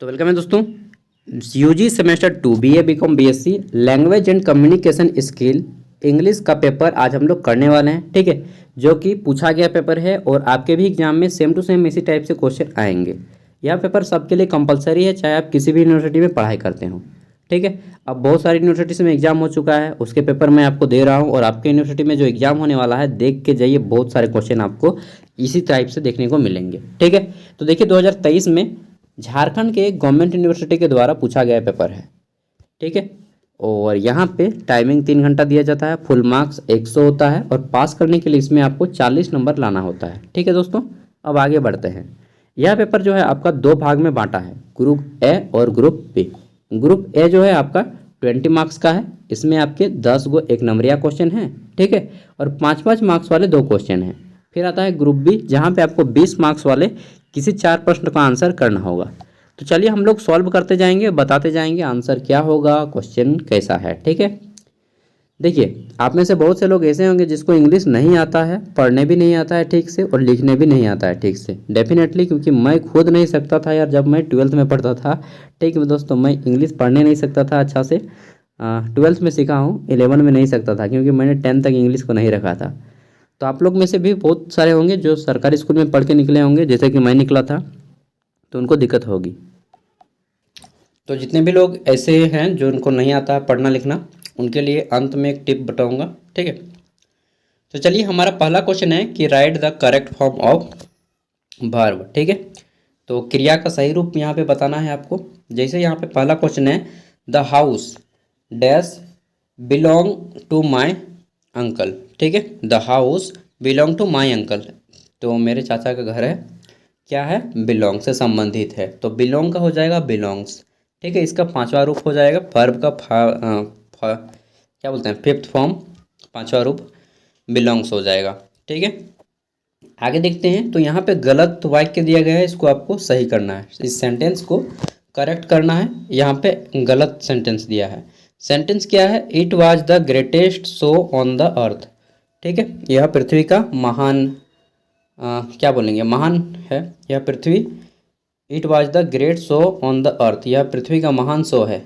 तो वेलकम है दोस्तों। UG semester 2 BA BCom BSc language and communication skill English का पेपर आज हम लोग करने वाले हैं। ठीक है, जो कि पूछा गया पेपर है और आपके भी एग्जाम में सेम टू सेम इसी टाइप से क्वेश्चन आएंगे। यह पेपर सबके लिए कंपलसरी है, चाहे आप किसी भी यूनिवर्सिटी में पढ़ाई करते हो। ठीक है, अब बहुत सारी यूनिवर्सिटी में एग्जाम हो चुका है, उसके पेपर मैं आपको दे रहा हूँ और आपके यूनिवर्सिटी में जो एग्जाम होने वाला है देख के जाइए, बहुत सारे क्वेश्चन आपको इसी टाइप से देखने को मिलेंगे। ठीक है, तो देखिए 2023 में झारखंड के गवर्नमेंट यूनिवर्सिटी के द्वारा पूछा गया पेपर है। ठीक है, और यहाँ पे टाइमिंग 3 घंटा दिया जाता है, फुल मार्क्स 100 होता है और पास करने के लिए इसमें आपको 40 नंबर लाना होता है। ठीक है दोस्तों, अब आगे बढ़ते हैं। यह पेपर जो है आपका 2 भाग में बांटा है, ग्रुप ए और ग्रुप बी। ग्रुप ए जो है आपका 20 मार्क्स का है, इसमें आपके 10 गो 1 नंबरिया क्वेश्चन हैं। ठीक है, और 5-5 मार्क्स वाले 2 क्वेश्चन हैं। फिर आता है ग्रुप बी, जहाँ पे आपको 20 मार्क्स वाले किसी 4 प्रश्न का आंसर करना होगा। तो चलिए हम लोग सॉल्व करते जाएंगे, बताते जाएंगे आंसर क्या होगा, क्वेश्चन कैसा है। ठीक है, देखिए आप में से बहुत से लोग ऐसे होंगे जिसको इंग्लिश नहीं आता है, पढ़ने भी नहीं आता है ठीक से और लिखने भी नहीं आता है ठीक से। डेफिनेटली, क्योंकि मैं खुद नहीं सकता था यार, जब मैं 12th में पढ़ता था। ठीक है दोस्तों, मैं इंग्लिश पढ़ने नहीं सकता था अच्छा से। 12th में सीखा हूँ, 11 में नहीं सकता था क्योंकि मैंने 10th तक इंग्लिश को नहीं रखा था। तो आप लोग में से भी बहुत सारे होंगे जो सरकारी स्कूल में पढ़ के निकले होंगे, जैसे कि मैं निकला था, तो उनको दिक्कत होगी। तो जितने भी लोग ऐसे हैं जो उनको नहीं आता है पढ़ना लिखना, उनके लिए अंत में एक टिप बताऊंगा। ठीक है, तो चलिए हमारा पहला क्वेश्चन है कि right the correct form of verb. ठीक है, तो क्रिया का सही रूप यहाँ पे बताना है आपको। जैसे यहाँ पे पहला क्वेश्चन है, the house dash belong to my uncle. ठीक है, the house belong to my uncle, तो मेरे चाचा का घर है, क्या है, बिलोंग से संबंधित है, तो बिलोंग का हो जाएगा बिलोंग्स। ठीक है, इसका 5वां रूप हो जाएगा वर्ब का क्या बोलते हैं, 5th फॉर्म, 5वां रूप बिलोंग्स हो जाएगा। ठीक है, आगे देखते हैं। तो यहाँ पे गलत वाक्य दिया गया है, इसको आपको सही करना है, इस सेंटेंस को करेक्ट करना है। यहाँ पे गलत सेंटेंस दिया है। सेंटेंस क्या है, it was the greatest show on the अर्थ। ठीक है, यह पृथ्वी का महान क्या बोलेंगे, महान है यह पृथ्वी। It was the great show on the earth, यह पृथ्वी का महान शो है।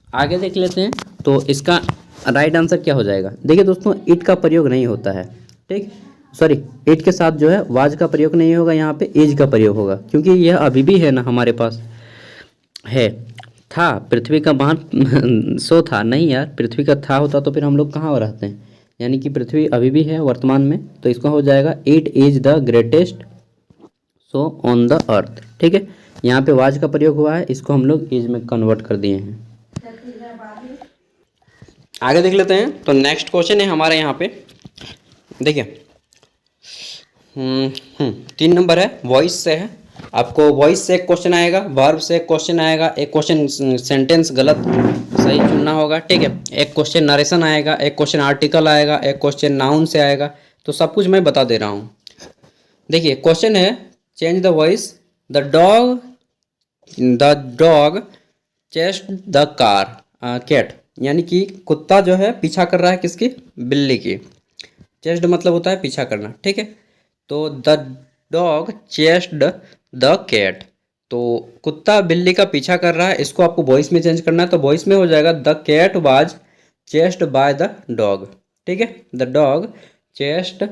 आगे देख लेते हैं, तो इसका राइट आंसर क्या हो जाएगा। देखिए दोस्तों, इट का प्रयोग नहीं होता है। ठीक, सॉरी, इट के साथ जो है वाज का प्रयोग नहीं होगा, यहाँ पे इज का प्रयोग होगा, क्योंकि यह अभी भी है ना हमारे पास है। था पृथ्वी का महान शो था नहीं यार, पृथ्वी का था होता तो फिर हम लोग कहाँ रहते हैं, यानी कि पृथ्वी अभी भी है वर्तमान में, तो इसका हो जाएगा it is the greatest show on the अर्थ। ठीक है, यहाँ पे वाज का प्रयोग हुआ है, इसको हम लोग इज में कन्वर्ट कर दिए हैं। आगे देख लेते हैं। तो नेक्स्ट क्वेश्चन है हमारे यहाँ पे, देखिए 3 नंबर है, वॉइस से है। आपको वॉइस से एक क्वेश्चन आएगा, वर्ब से एक क्वेश्चन आएगा, एक क्वेश्चन सेंटेंस गलत सही चुनना होगा। ठीक है, एक क्वेश्चन नरेशन आएगा, एक क्वेश्चन आर्टिकल आएगा, एक क्वेश्चन नाउन से आएगा। तो सब कुछ मैं बता दे रहा हूँ। देखिए क्वेश्चन है, change the voice, the dog chased the car cat, यानी कि कुत्ता जो है पीछा कर रहा है किसकी, बिल्ली की। चेस्ट मतलब होता है पीछा करना। ठीक है, तो the dog chased the cat, तो कुत्ता बिल्ली का पीछा कर रहा है, इसको आपको वॉइस में चेंज करना है। तो वॉइस में हो जाएगा the cat was chased by the dog. ठीक है, the dog chased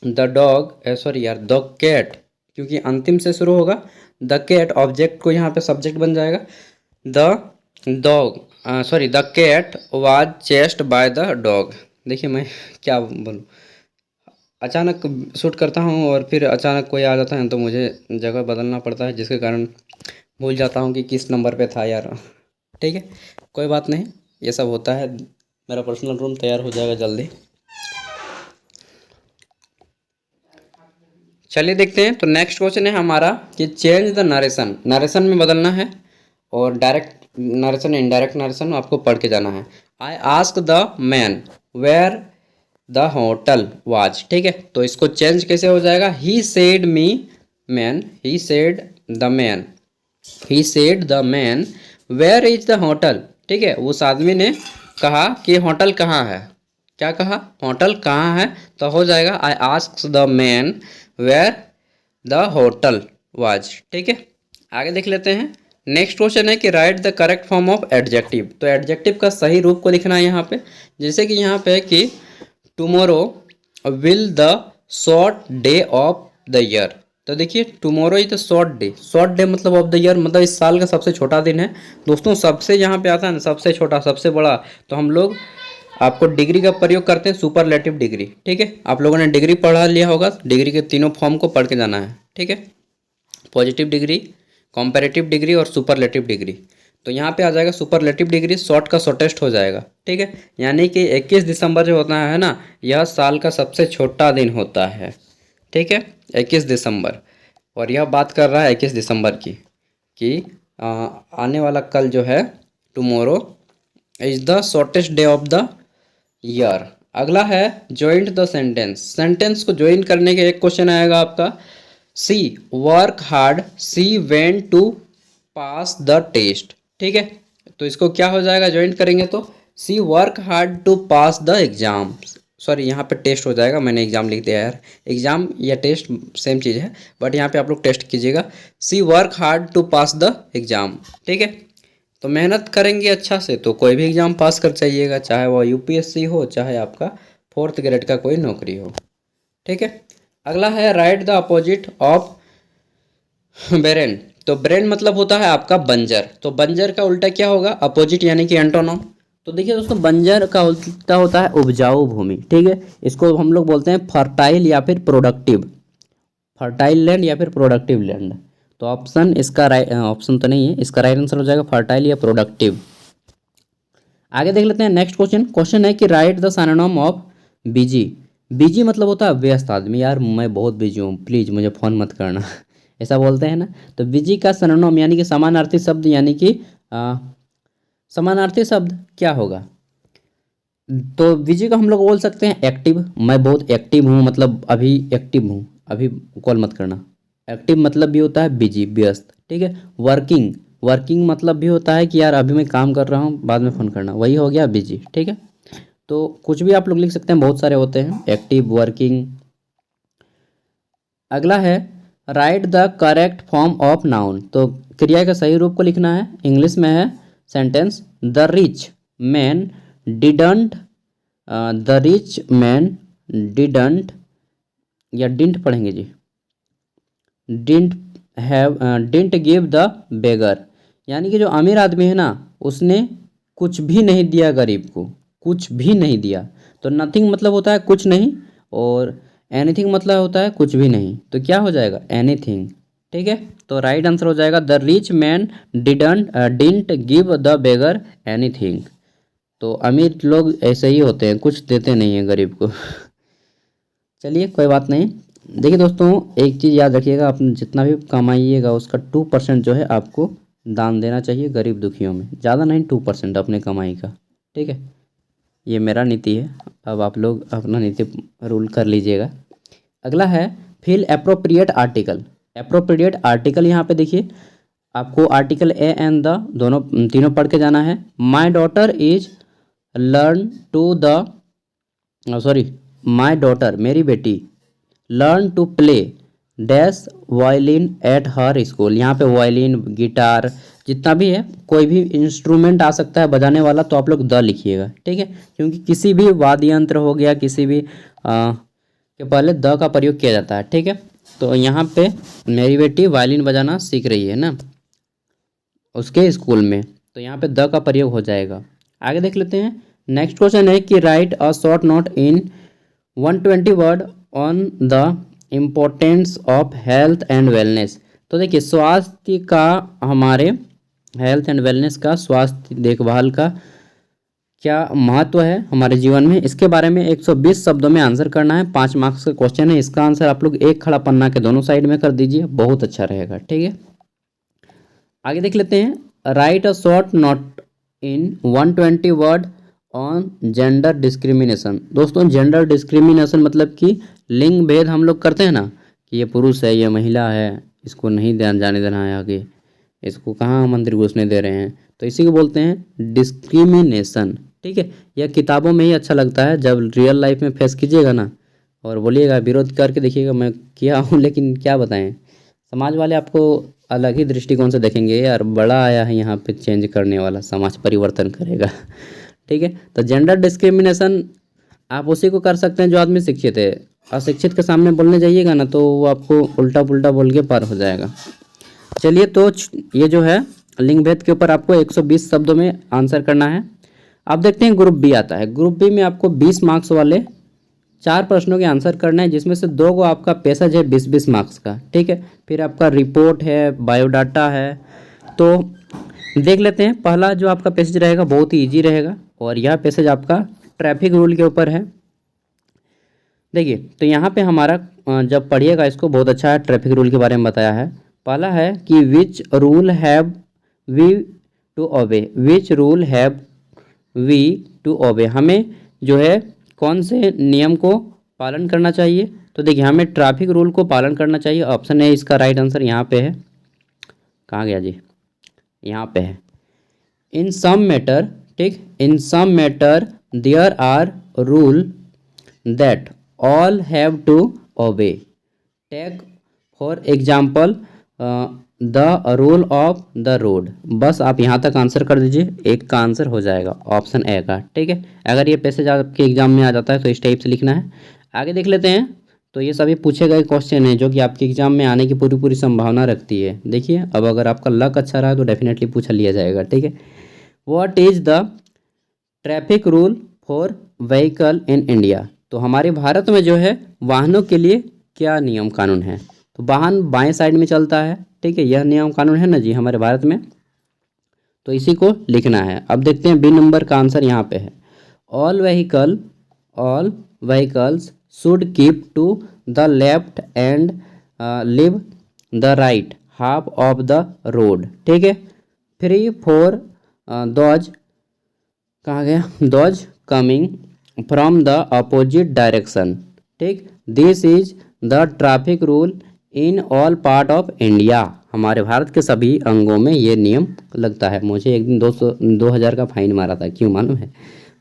the dog, sorry यार, द कैट, क्योंकि अंतिम से शुरू होगा। द कैट ऑब्जेक्ट को यहाँ पे सब्जेक्ट बन जाएगा। The dog sorry the cat was chased by the dog. देखिए मैं क्या बोलूँ, अचानक शूट करता हूँ और फिर अचानक कोई आ जाता है तो मुझे जगह बदलना पड़ता है, जिसके कारण भूल जाता हूँ कि किस नंबर पे था यार। ठीक है, कोई बात नहीं, ये सब होता है। मेरा पर्सनल रूम तैयार हो जाएगा जल्दी। चलिए देखते हैं। तो नेक्स्ट क्वेश्चन है हमारा कि चेंज द नरेशन, नरेशन में बदलना है और डायरेक्ट नरेशन इनडायरेक्ट नरेशन आपको पढ़ के जाना है। I ask the man where the hotel was. ठीक है, तो इसको चेंज कैसे हो जाएगा, he said me man, he said the man, he said the man where is the hotel. ठीक है, उस आदमी ने कहा कि होटल कहाँ है, क्या कहा, होटल कहाँ है, तो हो जाएगा I ask the man where the hotel was. ठीक है, आगे देख लेते हैं। नेक्स्ट क्वेश्चन है कि right the correct form of adjective. तो एडजेक्टिव का सही रूप को लिखना है यहाँ पे। जैसे कि यहाँ पे कि tomorrow will the short day of the year. तो देखिए tomorrow is the short day मतलब ऑफ द ईयर, मतलब इस साल का सबसे छोटा दिन है। दोस्तों सबसे यहाँ पे आता है ना सबसे छोटा सबसे बड़ा, तो हम लोग आपको डिग्री का प्रयोग करते हैं, सुपरलेटिव डिग्री। ठीक है, आप लोगों ने डिग्री पढ़ा लिया होगा, डिग्री के तीनों फॉर्म को पढ़ के जाना है। ठीक है, पॉजिटिव डिग्री, कंपैरेटिव डिग्री और सुपरलेटिव डिग्री। तो यहाँ पे आ जाएगा सुपरलेटिव डिग्री, शॉर्ट का शॉर्टेस्ट हो जाएगा। ठीक है, यानी कि 21 दिसंबर जो होता है ना, यह साल का सबसे छोटा दिन होता है। ठीक है, 21 दिसंबर। और यह बात कर रहा है 21 दिसंबर की कि आने वाला कल जो है tomorrow is the shortest day of the year. अगला है ज्वाइंट द सेंटेंस। सेंटेंस को ज्वाइन करने के एक क्वेश्चन आएगा आपका। She work hard, she went to pass the test. ठीक है, तो इसको क्या हो जाएगा ज्वाइन करेंगे तो she work hard to pass the exam. Sorry यहाँ पे टेस्ट हो जाएगा, मैंने एग्जाम लिख दिया यार। एग्जाम या टेस्ट सेम चीज़ है, बट यहाँ पे आप लोग टेस्ट कीजिएगा। She work hard to pass the exam. ठीक है, तो मेहनत करेंगे अच्छा से तो कोई भी एग्ज़ाम पास कर जाइएगा, चाहे वो यूपीएससी हो चाहे आपका 4th ग्रेड का कोई नौकरी हो। ठीक है, अगला है right the opposite of brain. तो ब्रेन मतलब होता है आपका बंजर। तो बंजर का उल्टा क्या होगा, अपोजिट यानी कि एंटोनम। तो देखिए दोस्तों बंजर का उल्टा होता है उपजाऊ भूमि। ठीक है, इसको हम लोग बोलते हैं फर्टाइल या फिर प्रोडक्टिव, फर्टाइल लैंड या फिर प्रोडक्टिव लैंड। तो ऑप्शन इसका ऑप्शन तो नहीं है, इसका राइट आंसर हो जाएगा फर्टाइल या प्रोडक्टिव। आगे देख लेते हैं नेक्स्ट क्वेश्चन। क्वेश्चन है कि right the synonym of busy. Busy मतलब होता है व्यस्त आदमी। यार मैं बहुत बिजी हूँ, प्लीज़ मुझे फ़ोन मत करना ऐसा बोलते हैं ना। तो बिजी का सिनोनिम यानी कि समानार्थी शब्द, यानी कि समानार्थी शब्द क्या होगा। तो बिजी का हम लोग बोल सकते हैं एक्टिव। मैं बहुत एक्टिव हूँ, मतलब अभी एक्टिव हूँ, अभी कॉल मत करना। एक्टिव मतलब भी होता है बिजी, व्यस्त। ठीक है, वर्किंग, वर्किंग मतलब भी होता है कि यार अभी मैं काम कर रहा हूँ, बाद में फ़ोन करना, वही हो गया बिजी। ठीक है, तो कुछ भी आप लोग लिख सकते हैं, बहुत सारे होते हैं, एक्टिव, वर्किंग। अगला है right the correct form of noun. तो क्रिया का सही रूप को लिखना है। इंग्लिश में है sentence the rich man didn't, the rich man didn't या डिंट पढ़ेंगे जी, डिंट गिव द बेगर। यानी कि जो अमीर आदमी है ना, उसने कुछ भी नहीं दिया गरीब को, कुछ भी नहीं दिया। तो नथिंग मतलब होता है कुछ नहीं, और एनीथिंग मतलब होता है कुछ भी नहीं। तो क्या हो जाएगा, एनीथिंग। ठीक है, तो राइट आंसर हो जाएगा the rich man didn't give the beggar anything. तो अमीर लोग ऐसे ही होते हैं, कुछ देते नहीं हैं गरीब को चलिए कोई बात नहीं। देखिए दोस्तों एक चीज़ याद रखिएगा, आप जितना भी कमाइएगा उसका 2% जो है आपको दान देना चाहिए गरीब दुखियों में, ज़्यादा नहीं, 2% अपने कमाई का। ठीक है, ये मेरा नीति है, अब आप लोग अपना नीति रूल कर लीजिएगा। अगला है fill appropriate article. Appropriate article यहाँ पे देखिए आपको आर्टिकल ए एंड द दोनों तीनों पढ़ के जाना है। My daughter is learn to the sorry my daughter मेरी बेटी learn to play dash violin at her school. यहाँ पे वायलिन, गिटार, जितना भी है कोई भी इंस्ट्रूमेंट आ सकता है बजाने वाला, तो आप लोग द लिखिएगा। ठीक है, क्योंकि किसी भी वाद्य यंत्र हो गया, किसी भी के पहले द का प्रयोग किया जाता है। ठीक है, तो यहाँ पे मेरी बेटी वायलिन बजाना सीख रही है ना उसके स्कूल में, तो यहाँ पे द का प्रयोग हो जाएगा। आगे देख लेते हैं। नेक्स्ट क्वेश्चन है कि write a short note in 120 word on the importance of health and wellness. तो देखिए स्वास्थ्य का, हमारे हेल्थ एंड वेलनेस का, स्वास्थ्य देखभाल का क्या महत्व है हमारे जीवन में, इसके बारे में 120 शब्दों में आंसर करना है। 5 मार्क्स का क्वेश्चन है। इसका आंसर आप लोग एक खड़ा पन्ना के दोनों साइड में कर दीजिए, बहुत अच्छा रहेगा। ठीक है, आगे देख लेते हैं। Right a short note in 120 word on gender discrimination. दोस्तों जेंडर डिस्क्रिमिनेशन मतलब कि लिंग भेद हम लोग करते हैं ना, कि ये पुरुष है, ये महिला है, इसको नहीं जाने देना है आगे, इसको कहाँ मंदिर घुसने दे रहे हैं, तो इसी को बोलते हैं डिस्क्रिमिनेशन। ठीक है, यह किताबों में ही अच्छा लगता है, जब रियल लाइफ में फेस कीजिएगा ना और बोलिएगा, विरोध करके देखिएगा, मैं किया हूँ लेकिन क्या बताएं, समाज वाले आपको अलग ही दृष्टिकोण से देखेंगे यार, बड़ा आया है यहाँ पे चेंज करने वाला, समाज परिवर्तन करेगा। ठीक है, तो जेंडर डिस्क्रिमिनेशन आप उसी को कर सकते हैं जो आदमी शिक्षित है। अशिक्षित के सामने बोलने जाइएगा ना तो वो आपको उल्टा पुल्टा बोल के पार हो जाएगा। चलिए, तो ये जो है लिंग भेद के ऊपर आपको 120 शब्दों में आंसर करना है। अब देखते हैं ग्रुप बी आता है। ग्रुप बी में आपको 20 मार्क्स वाले 4 प्रश्नों के आंसर करना है, जिसमें से 2 को आपका पैसेज है 20-20 मार्क्स का। ठीक है, फिर आपका रिपोर्ट है, बायोडाटा है। तो देख लेते हैं, पहला जो आपका पैसेज रहेगा बहुत ही ईजी रहेगा, और यह पैसेज आपका ट्रैफिक रूल के ऊपर है। देखिए, तो यहाँ पे हमारा जब पढ़िएगा इसको बहुत अच्छा है, ट्रैफिक रूल के बारे में बताया है। पहला है कि which rule have we to obey, which rule have we to obey, हमें जो है कौन से नियम को पालन करना चाहिए। तो देखिए, हमें ट्रैफिक रूल को पालन करना चाहिए। ऑप्शन है इसका राइट आंसर, यहाँ पे है, कहाँ गया जी, यहाँ पे है। इन सम मैटर, ठीक, in some matter there are rule that all have to obey. Take for example the rule of the road. बस आप यहाँ तक आंसर कर दीजिए, एक का आंसर हो जाएगा ऑप्शन ए का। ठीक है, अगर ये पैसेज आपके एग्जाम में आ जाता है तो इस टाइप से लिखना है। आगे देख लेते हैं। तो ये सभी पूछे गए क्वेश्चन हैं जो कि आपके एग्जाम में आने की पूरी पूरी संभावना रखती है। देखिए, अब अगर आपका लक अच्छा रहा तो डेफिनेटली पूछा लिया जाएगा। ठीक है, what is the traffic rule for vehicle in India. तो हमारे भारत में जो है वाहनों के लिए क्या नियम कानून है। तो वाहन बाएं साइड में चलता है। ठीक है, यह नियम कानून है ना जी हमारे भारत में, तो इसी को लिखना है। अब देखते हैं बी नंबर का आंसर यहाँ पे है। All vehicles should keep to the left and leave the right half of the road. ठीक है, फ्री फॉर दोज, कहाँ गया, those coming from the opposite direction. ठीक, this is the traffic rule in all part of India. हमारे भारत के सभी अंगों में ये नियम लगता है। मुझे एक दिन 2000 का फाइन मारा था, क्यों मालूम है।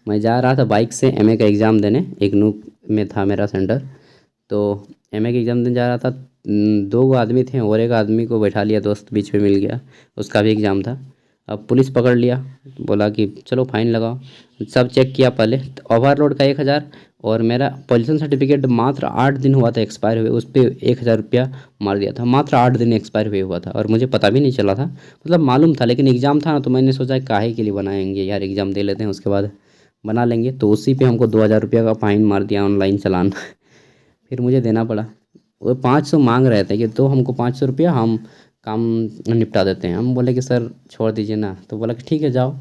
मैं जा रहा था बाइक से एमए का एग्ज़ाम देने, इग्नू में था मेरा सेंटर, तो एमए का एग्ज़ाम देने जा रहा था। 2 आदमी थे और एक आदमी को बैठा लिया, दोस्त बीच में मिल गया, उसका भी एग्ज़ाम था। अब पुलिस पकड़ लिया, बोला कि चलो फाइन लगाओ। सब चेक किया पहले, ओवरलोड का 1000 और मेरा पोल्यूशन सर्टिफिकेट मात्र 8 दिन हुआ था एक्सपायर हुए, उस पर 1000 रुपया मार दिया था। मात्र 8 दिन एक्सपायर हुए हुआ था और मुझे पता भी नहीं चला था, मतलब मालूम था लेकिन एग्ज़ाम था ना, तो मैंने सोचा काहे के लिए बनाएंगे यार, एग्ज़ाम दे लेते हैं उसके बाद बना लेंगे। तो उसी पे हमको 2000 रुपया का फाइन मार दिया, ऑनलाइन चालान। फिर मुझे देना पड़ा। वो 500 मांग रहे थे कि तो हमको 500 रुपया हम काम निपटा देते हैं। हम बोले कि सर छोड़ दीजिए ना, तो बोला कि ठीक है जाओ।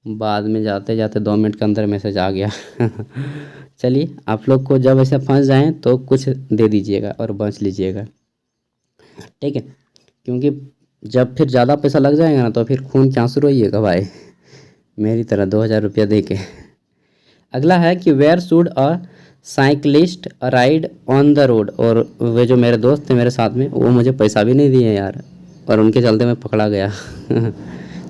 बाद में जाते जाते 2 मिनट के अंदर मैसेज आ गया। चलिए, आप लोग को जब ऐसे फंस जाएं तो कुछ दे दीजिएगा और बच लीजिएगा। ठीक है, क्योंकि जब फिर ज़्यादा पैसा लग जाएगा ना तो फिर खून के आंसू रोइएगा भाई, मेरी तरह 2000 रुपया दे के। अगला है कि where should a cyclist ride on the road. और वे जो मेरे दोस्त थे मेरे साथ में, वो मुझे पैसा भी नहीं दिए यार, और उनके चलते मैं पकड़ा गया।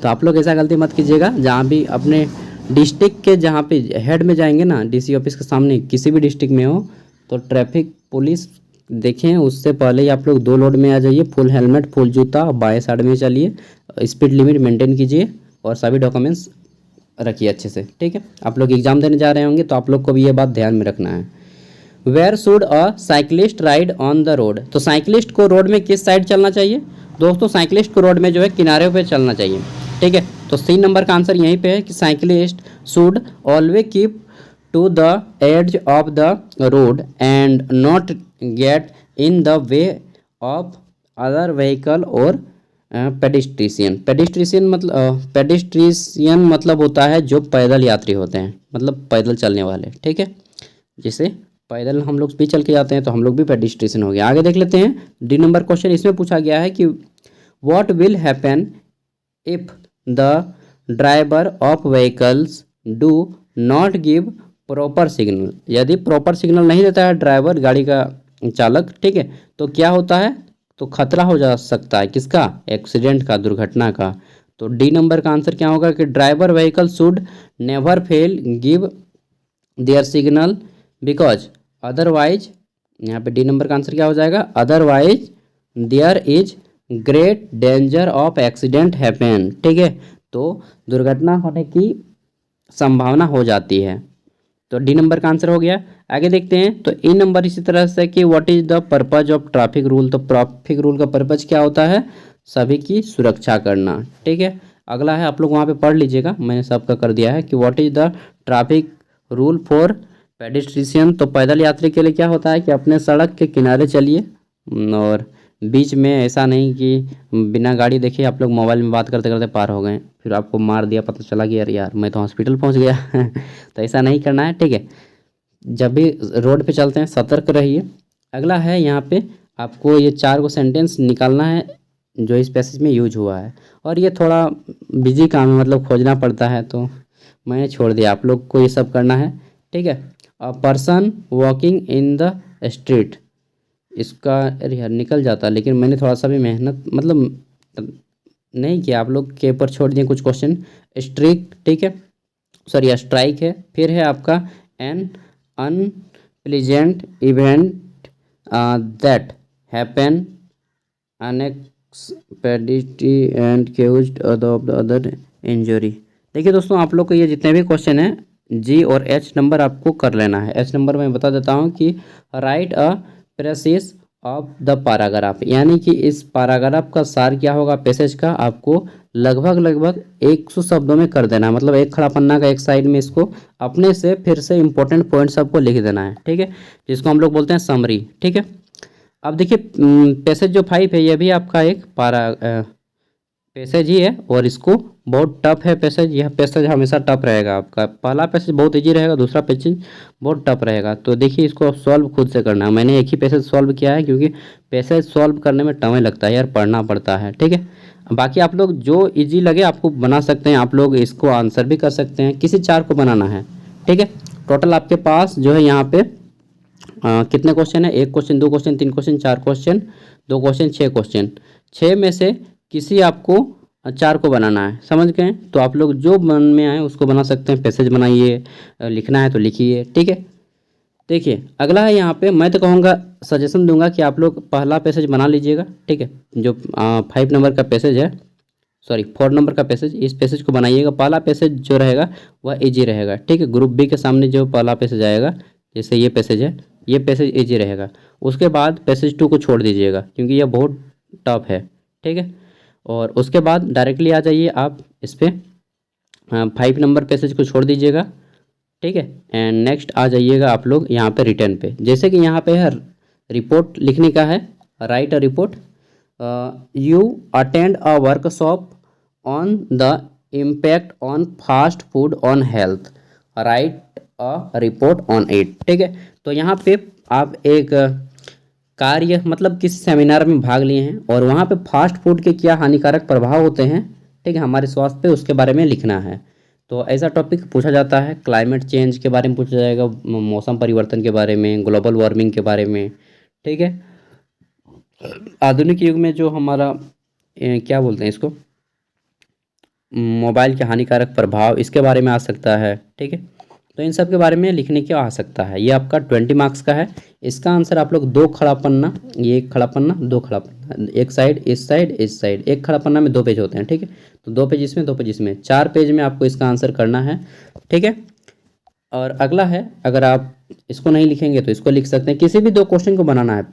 तो आप लोग ऐसा गलती मत कीजिएगा। जहाँ भी अपने डिस्ट्रिक्ट के जहाँ पे हेड में जाएंगे ना, डीसी ऑफिस के सामने किसी भी डिस्ट्रिक्ट में हो, तो ट्रैफिक पुलिस देखें उससे पहले ही आप लोग 2 लोड में आ जाइए। फुल हेलमेट, फुल जूता, बाएं साइड में चलिए, स्पीड लिमिट मेंटेन कीजिए और सभी डॉक्यूमेंट्स रखिए अच्छे से। ठीक है, आप लोग एग्जाम देने जा रहे होंगे तो आप लोग को भी ये बात ध्यान में रखना है। Where should a cyclist ride on the road. तो साइकिलिस्ट को रोड में किस साइड चलना चाहिए दोस्तों? साइकिलिस्ट को रोड में जो है किनारे पे चलना चाहिए। ठीक है, तो सी नंबर का आंसर यहीं पे है कि cyclist should always keep to the edge of the road and not get in the way of other vehicle और पेडिस्ट्रिशियन। पेडिस्ट्रिशियन मतलब होता है जो पैदल यात्री होते हैं, मतलब पैदल चलने वाले। ठीक है, जैसे पैदल हम लोग भी चल के जाते हैं तो हम लोग भी पेडिस्ट्रिशियन हो गए। आगे देख लेते हैं डी नंबर क्वेश्चन। इसमें पूछा गया है कि what will happen if the driver of vehicles do not give proper signal. यदि प्रॉपर सिग्नल नहीं देता है ड्राइवर, गाड़ी का चालक, ठीक है, तो क्या होता है, तो खतरा हो जा सकता है किसका, एक्सीडेंट का, दुर्घटना का। तो डी नंबर का आंसर क्या होगा कि driver vehicle should never fail give their signal because otherwise, यहाँ पे डी नंबर का आंसर क्या हो जाएगा, otherwise there is great danger of accident happen, ठीक है, तो दुर्घटना होने की संभावना हो जाती है। तो डी नंबर का आंसर हो गया। आगे देखते हैं तो ई नंबर इसी तरह से कि what is the purpose of traffic rule, तो ट्रैफिक रूल का पर्पज क्या होता है, सभी की सुरक्षा करना, ठीक है। अगला है, आप लोग वहाँ पे पढ़ लीजिएगा, मैंने सबका कर दिया है कि what is the traffic rule for pedestrian, तो पैदल यात्री के लिए क्या होता है कि अपने सड़क के किनारे चलिए और बीच में ऐसा नहीं कि बिना गाड़ी देखे आप लोग मोबाइल में बात करते करते पार हो गए, फिर आपको मार दिया, पता चला कि यार यार मैं तो हॉस्पिटल पहुंच गया तो ऐसा नहीं करना है, ठीक है। जब भी रोड पे चलते हैं सतर्क रहिए। अगला है यहाँ पे आपको ये 4 को सेंटेंस निकालना है जो इस पैसेज में यूज हुआ है, और ये थोड़ा बिजी काम है, मतलब खोजना पड़ता है, तो मैंने छोड़ दिया, आप लोग को ये सब करना है, ठीक है। A person walking in the street, इसका अरे यार निकल जाता, लेकिन मैंने थोड़ा सा भी मेहनत मतलब नहीं किया, आप लोग के ऊपर छोड़ दिए कुछ क्वेश्चन। स्ट्रिक, ठीक है, सॉरी स्ट्राइक है। फिर है आपका an unpleasant event that happen unexpectedly and caused of the other injury. देखिए दोस्तों, आप लोग को ये जितने भी क्वेश्चन हैं जी और एच नंबर आपको कर लेना है। एच नंबर मैं बता देता हूँ कि write a precious of the paragraph, यानी कि इस पैराग्राफ का सार क्या होगा पैसेज का, आपको लगभग 100 शब्दों में कर देना है, मतलब एक खड़ा पन्ना का एक साइड में इसको अपने से फिर से इंपॉर्टेंट पॉइंट्स आपको लिख देना है, ठीक है, जिसको हम लोग बोलते हैं समरी, ठीक है। अब देखिए पैसेज जो 5 है ये भी आपका एक पैसेज ही है, और इसको बहुत टफ है पैसेज, यह पैसेज हमेशा टफ रहेगा आपका, पहला पैसेज बहुत इजी रहेगा, दूसरा पैसेज बहुत टफ रहेगा। तो देखिए इसको सॉल्व खुद से करना है, मैंने एक ही पैसेज सॉल्व किया है क्योंकि पैसेज सॉल्व करने में टाइम लगता है यार, पढ़ना पड़ता है, ठीक है। बाकी आप लोग जो इजी लगे आपको बना सकते हैं, आप लोग इसको आंसर भी कर सकते हैं, किसी 4 को बनाना है, ठीक है। टोटल आपके पास जो है यहाँ पे कितने क्वेश्चन है, 1 question, 2 question, 3 question, 4 question, 2 question, 6 question, 6 में से किसी आपको 4 को बनाना है, समझ गए। तो आप लोग जो मन में आए उसको बना सकते हैं, पैसेज बनाइए, लिखना है तो लिखिए, ठीक है। देखिए अगला है यहाँ पे, मैं तो कहूँगा सजेशन दूंगा कि आप लोग पहला पैसेज बना लीजिएगा, ठीक है, जो 5 नंबर का पैसेज है, सॉरी 4 नंबर का पैसेज, इस पैसेज को बनाइएगा। पहला पैसेज जो रहेगा वह इजी रहेगा, ठीक है। ग्रुप बी के सामने जो पहला पैसेज आएगा, जैसे ये पैसेज है, ये पैसेज इजी रहेगा। उसके बाद पैसेज 2 को छोड़ दीजिएगा क्योंकि यह बहुत टफ है, ठीक है। और उसके बाद डायरेक्टली आ जाइए आप इस पर 5 नंबर पैसेज को छोड़ दीजिएगा, ठीक है। एंड नेक्स्ट आ जाइएगा आप लोग यहाँ पे रिटर्न पे, जैसे कि यहाँ पे है रिपोर्ट लिखने का है, right a report, you attend a workshop on the impact on fast food on health, right a report on it, ठीक है। तो यहाँ पे आप एक कार्य मतलब किसी सेमिनार में भाग लिए हैं और वहाँ पे फास्ट फूड के क्या हानिकारक प्रभाव होते हैं, ठीक है, हमारे स्वास्थ्य पे, उसके बारे में लिखना है। तो ऐसा टॉपिक पूछा जाता है, क्लाइमेट चेंज के बारे में पूछा जाएगा, मौसम परिवर्तन के बारे में, ग्लोबल वार्मिंग के बारे में, ठीक है। आधुनिक युग में जो हमारा क्या बोलते हैं इसको, मोबाइल के हानिकारक प्रभाव, इसके बारे में आ सकता है, ठीक है। तो इन सब के बारे में लिखने की आ सकता है। ये आपका 20 मार्क्स का है। इसका आंसर आप लोग 2 खड़ा पन्ना, ये 1 खड़ा पन्ना, 2 खड़ा पन्ना, एक साइड इस साइड इस साइड, 1 खड़ा पन्ना में 2 पेज होते हैं, ठीक है। तो 2 पेज इसमें, 2 पेज इसमें, 4 पेज में आपको इसका आंसर करना है, ठीक है। और अगला है, अगर आप इसको नहीं लिखेंगे तो इसको लिख सकते हैं, किसी भी 2 क्वेश्चन को बनाना है।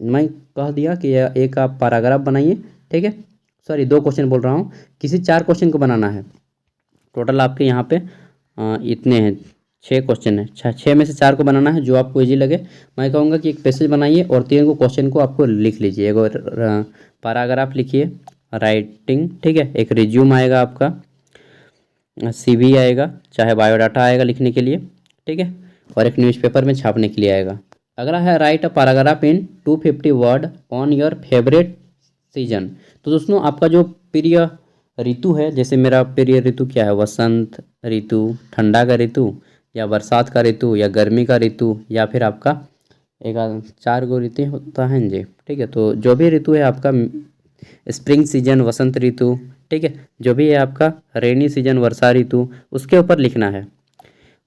मैं कह दिया कि एक आप पैराग्राफ बनाइए, ठीक है, सॉरी 2 क्वेश्चन बोल रहा हूँ, किसी 4 क्वेश्चन को बनाना है। टोटल आपके यहाँ पे इतने हैं, 6 क्वेश्चन है, 6 में से 4 को बनाना है, जो आपको इजी लगे। मैं कहूँगा कि एक पैसेज बनाइए और 3 को क्वेश्चन को आपको लिख लीजिए, एक पैराग्राफ लिखिए, राइटिंग, ठीक है, एक रिज्यूम आएगा आपका, CV आएगा, चाहे बायोडाटा आएगा लिखने के लिए, ठीक है, और एक न्यूज़पेपर में छापने के लिए आएगा। अगला है right a paragraph in 250 word on your favourite season. तो दोस्तों आपका जो प्रिय ऋतु है, जैसे मेरा प्रिय ऋतु क्या है, वसंत ऋतु, ठंडा का ऋतु, या बरसात का ऋतु, या गर्मी का ऋतु, या फिर आपका 4 गो ऋतु होता है जी, ठीक है। तो जो भी ऋतु है आपका, स्प्रिंग सीजन वसंत ऋतु, ठीक है, जो भी है आपका रेनी सीजन वर्षा ऋतु, उसके ऊपर लिखना है।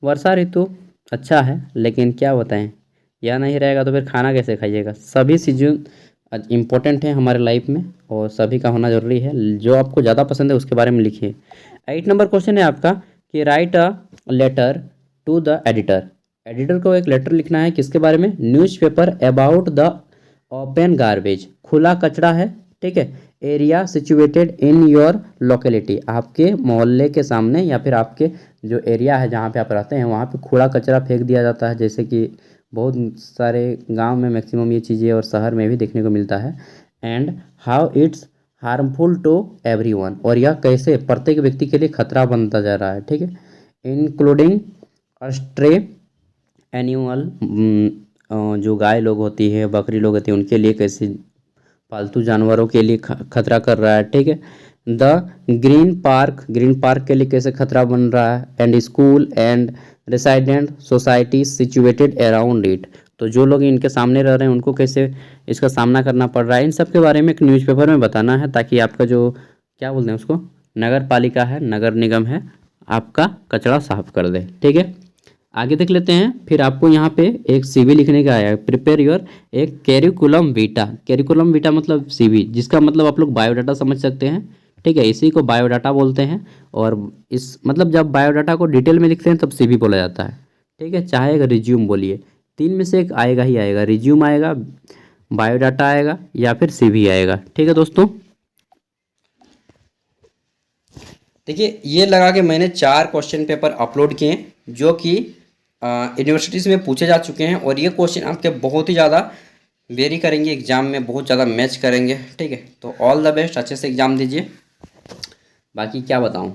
वर्षा ऋतु अच्छा है, लेकिन क्या बताएं, यह नहीं रहेगा तो फिर खाना कैसे खाइएगा। सभी सीजन इम्पोर्टेंट है हमारे लाइफ में और सभी का होना ज़रूरी है। जो आपको ज़्यादा पसंद है उसके बारे में लिखिए। 8 नंबर क्वेश्चन है आपका कि write a letter to the editor. Editor को एक लेटर लिखना है किसके बारे में? Newspaper about the open garbage. खुला कचरा है, ठीक है, area situated in your locality. आपके मोहल्ले के सामने या फिर आपके जो एरिया है जहाँ पे आप रहते हैं वहाँ पे कूड़ा कचरा फेंक दिया जाता है, जैसे कि बहुत सारे गांव में मैक्सिमम ये चीज़ें और शहर में भी देखने को मिलता है। And how it's harmful to everyone, और यह कैसे प्रत्येक व्यक्ति के लिए खतरा बनता जा रहा है, ठीक है, इंक्लूडिंग स्ट्रे एनिमल, जो गाय लोग होती है, बकरी लोग होती है, उनके लिए कैसे पालतू जानवरों के लिए खतरा कर रहा है, ठीक है। द ग्रीन पार्क के लिए कैसे खतरा बन रहा है। And school and resident society situated around it, तो जो लोग इनके सामने रह रहे हैं उनको कैसे इसका सामना करना पड़ रहा है, इन सब के बारे में एक न्यूज़पेपर में बताना है, ताकि आपका जो क्या बोलते हैं उसको, नगर पालिका है, नगर निगम है, आपका कचरा साफ कर दे, ठीक है। आगे देख लेते हैं। फिर आपको यहाँ पे एक सीवी लिखने का आया है, प्रिपेयर योर एक कैरिकुलम वीटा। कैरिकुलम वीटा मतलब सीवी, जिसका मतलब आप लोग बायोडाटा समझ सकते हैं, ठीक है, इसी को बायोडाटा बोलते हैं। और इस मतलब जब बायोडाटा को डिटेल में लिखते हैं तब सीवी बोला जाता है, ठीक है। चाहे अगर रिज्यूम बोलिए, तीन में से एक आएगा ही आएगा, रिज्यूम आएगा, बायोडाटा आएगा या फिर सीवी आएगा, ठीक है दोस्तों। देखिए ये लगा के मैंने 4 क्वेश्चन पेपर अपलोड किए जो कि यूनिवर्सिटीज़ में पूछे जा चुके हैं, और ये क्वेश्चन आपके बहुत ही ज़्यादा वेरी करेंगे एग्ज़ाम में, बहुत ज़्यादा मैच करेंगे, ठीक है। तो ऑल द बेस्ट, अच्छे से एग्ज़ाम दीजिए। बाकी क्या बताऊं,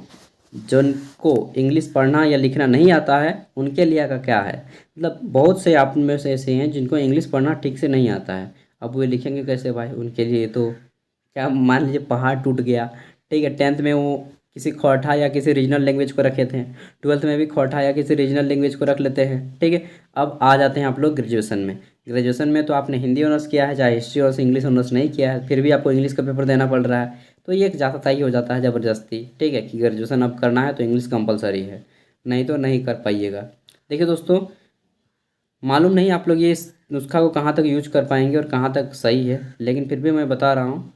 जिनको इंग्लिश पढ़ना या लिखना नहीं आता है उनके लिए का क्या है, मतलब बहुत से आप में से ऐसे हैं जिनको इंग्लिश पढ़ना ठीक से नहीं आता है, अब वे लिखेंगे कैसे भाई, उनके लिए तो क्या, मान लीजिए पहाड़ टूट गया, ठीक है, 10th में वो किसी खोरठा या किसी रीजनल लैंग्वेज को रखे थे, 12th में भी खोरठा या किसी रीजनल लैंग्वेज को रख लेते हैं, ठीक है। अब आ जाते हैं आप लोग ग्रेजुएशन में। ग्रेजुएशन में तो आपने हिंदी ऑनर्स किया है, चाहे हिस्ट्री और इंग्लिश ऑनर्स नहीं किया है, फिर भी आपको इंग्लिश का पेपर देना पड़ रहा है, तो ये एक ज़्यादा ही हो जाता है ज़बरदस्ती, ठीक है, कि ग्रेजुएशन अब करना है तो इंग्लिश कंपलसरी है, नहीं तो नहीं कर पाइएगा। देखिए दोस्तों, मालूम नहीं आप लोग ये इस नुस्खा को कहाँ तक यूज कर पाएंगे और कहाँ तक सही है, लेकिन फिर भी मैं बता रहा हूँ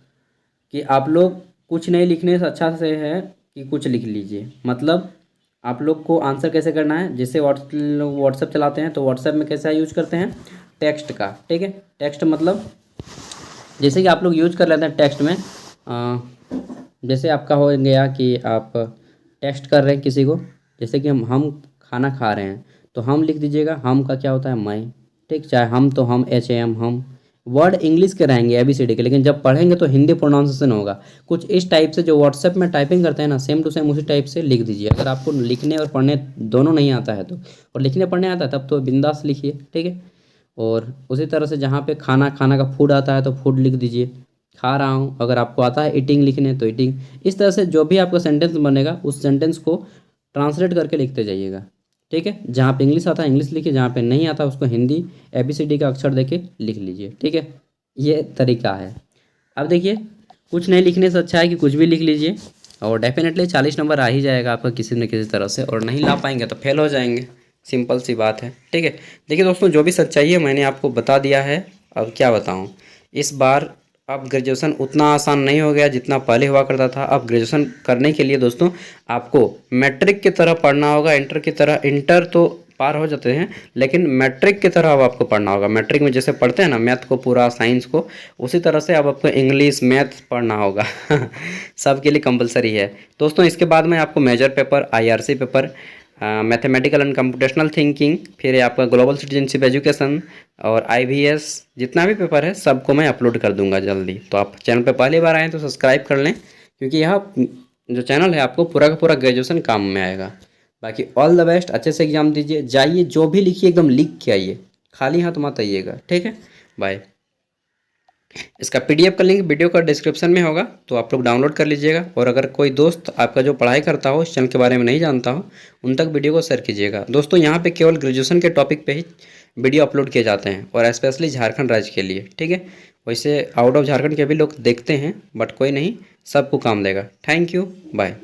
कि आप लोग कुछ नहीं लिखने से अच्छा से है कि कुछ लिख लीजिए। मतलब आप लोग को आंसर कैसे करना है, जैसे व्हाट्सएप चलाते हैं तो व्हाट्सएप में कैसा यूज करते हैं, टेक्स्ट का, ठीक है। टेक्स्ट मतलब जैसे कि आप लोग यूज कर लेते हैं टेक्स्ट में, जैसे आपका हो गया कि आप टेक्स्ट कर रहे हैं किसी को, जैसे कि हम खाना खा रहे हैं तो हम लिख दीजिएगा, हम का क्या होता है, मैं, ठीक, चाहे हम तो हम, HAM हम, वर्ड इंग्लिश के रहेंगे ABCD के, लेकिन जब पढ़ेंगे तो हिंदी प्रोनाउंसिएशन होगा। कुछ इस टाइप से जो व्हाट्सएप में टाइपिंग करते हैं ना, सेम टू सेम उसी टाइप से लिख दीजिए। अगर आपको लिखने और पढ़ने दोनों नहीं आता है तो, और लिखने पढ़ने आता है तब तो बिंदास लिखिए, ठीक है। और उसी तरह से जहाँ पे खाना का फूड आता है तो फूड लिख दीजिए, खा रहा हूँ। अगर आपको आता है ईटिंग लिखने तो ईटिंग। इस तरह से जो भी आपका सेंटेंस बनेगा उस सेंटेंस को ट्रांसलेट करके लिखते जाइएगा, ठीक है। जहाँ पे इंग्लिश आता है इंग्लिश लिखिए, जहाँ पे नहीं आता उसको हिंदी ABCD का अक्षर देके लिख लीजिए, ठीक है। ये तरीका है। अब देखिए, कुछ नहीं लिखने से अच्छा है कि कुछ भी लिख लीजिए, और डेफिनेटली 40 नंबर आ ही जाएगा आपका किसी न किसी तरह से, और नहीं ला पाएंगे तो फेल हो जाएंगे, सिंपल सी बात है, ठीक है। देखिए दोस्तों, जो भी सच्चाई है मैंने आपको बता दिया है। अब क्या बताऊं, इस बार अब ग्रेजुएशन उतना आसान नहीं हो गया जितना पहले हुआ करता था। अब ग्रेजुएशन करने के लिए दोस्तों आपको मैट्रिक की तरह पढ़ना होगा, इंटर की तरह। इंटर तो पार हो जाते हैं, लेकिन मैट्रिक की तरह अब आपको पढ़ना होगा। मैट्रिक में जैसे पढ़ते हैं ना मैथ को पूरा, साइंस को, उसी तरह से अब आपको इंग्लिश मैथ पढ़ना होगा सबके लिए कंपलसरी है दोस्तों। इसके बाद में आपको major paper, IRC paper, mathematical and computational thinking, फिर आपका ग्लोबल सिटीजनशिप एजुकेशन और IVS, जितना भी पेपर है सबको मैं अपलोड कर दूंगा जल्दी। तो आप चैनल पे पहली बार आएँ तो सब्सक्राइब कर लें, क्योंकि यह जो चैनल है आपको पूरा का पूरा ग्रेजुएशन काम में आएगा। बाकी ऑल द बेस्ट, अच्छे से एग्जाम दीजिए, जाइए जो भी लिखिए एकदम लिख के आइए, खाली हाथ मत आइएगा, ठीक है। बाय। इसका PDF का लिंक वीडियो का डिस्क्रिप्शन में होगा, तो आप लोग डाउनलोड कर लीजिएगा। और अगर कोई दोस्त आपका जो पढ़ाई करता हो, इस चैनल के बारे में नहीं जानता हो, उन तक वीडियो को शेयर कीजिएगा। दोस्तों यहाँ पे केवल ग्रेजुएशन के टॉपिक पे ही वीडियो अपलोड किए जाते हैं, और स्पेशली झारखंड राज्य के लिए, ठीक है। वैसे आउट ऑफ झारखंड के भी लोग देखते हैं, बट कोई नहीं, सबको काम देगा। Thank you, bye.